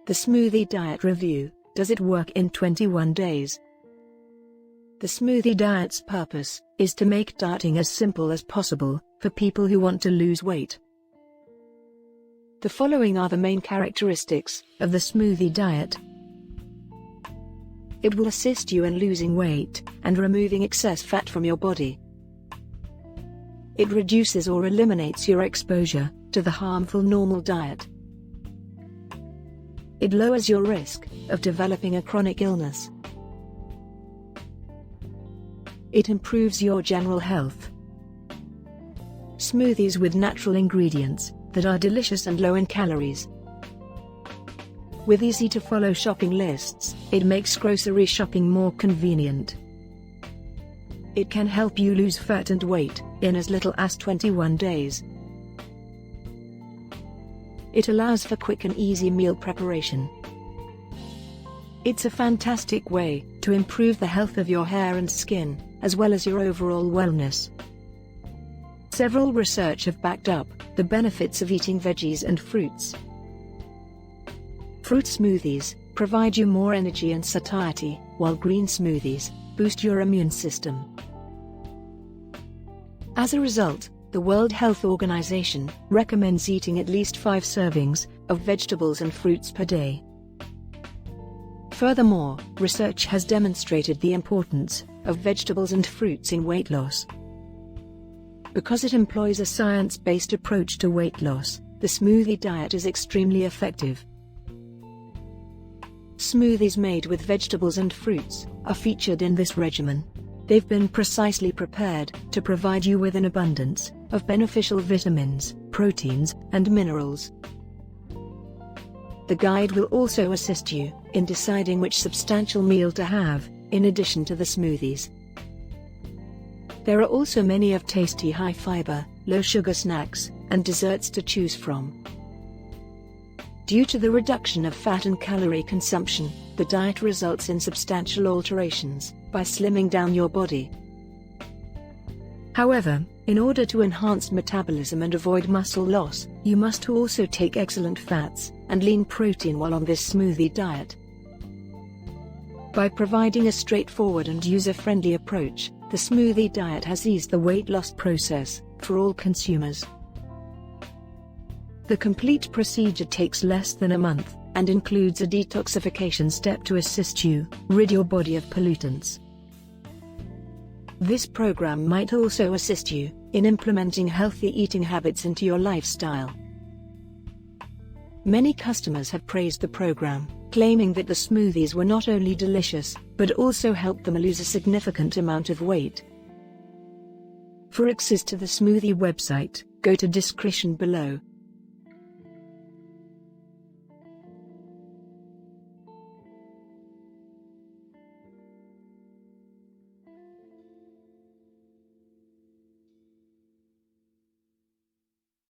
The Smoothie Diet Review: does it work in 21 days? The Smoothie Diet's purpose is to make dieting as simple as possible for people who want to lose weight. The following are the main characteristics of the Smoothie Diet. It will assist you in losing weight and removing excess fat from your body. It reduces or eliminates your exposure to the harmful normal diet. It lowers your risk of developing a chronic illness. It improves your general health. Smoothies with natural ingredients that are delicious and low in calories. With easy-to-follow shopping lists, it makes grocery shopping more convenient. It can help you lose fat and weight in as little as 21 days. It allows for quick and easy meal preparation. It's a fantastic way to improve the health of your hair and skin, as well as your overall wellness. Several research have backed up the benefits of eating veggies and fruits. Fruit smoothies provide you more energy and satiety, while green smoothies boost your immune system. As a result, the World Health Organization recommends eating at least 5 servings of vegetables and fruits per day. Furthermore, research has demonstrated the importance of vegetables and fruits in weight loss. Because it employs a science-based approach to weight loss, the Smoothie Diet is extremely effective. Smoothies made with vegetables and fruits are featured in this regimen. They've been precisely prepared to provide you with an abundance of beneficial vitamins, proteins, and minerals. The guide will also assist you in deciding which substantial meal to have, in addition to the smoothies. There are also many of tasty high-fiber, low-sugar snacks and desserts to choose from. Due to the reduction of fat and calorie consumption, the diet results in substantial alterations by slimming down your body. However, in order to enhance metabolism and avoid muscle loss, you must also take excellent fats and lean protein while on this smoothie diet. By providing a straightforward and user-friendly approach, the Smoothie Diet has eased the weight loss process for all consumers. The complete procedure takes less than a month and includes a detoxification step to assist you rid your body of pollutants. This program might also assist you in implementing healthy eating habits into your lifestyle. Many customers have praised the program, claiming that the smoothies were not only delicious, but also helped them lose a significant amount of weight. For access to the Smoothie website, go to description below.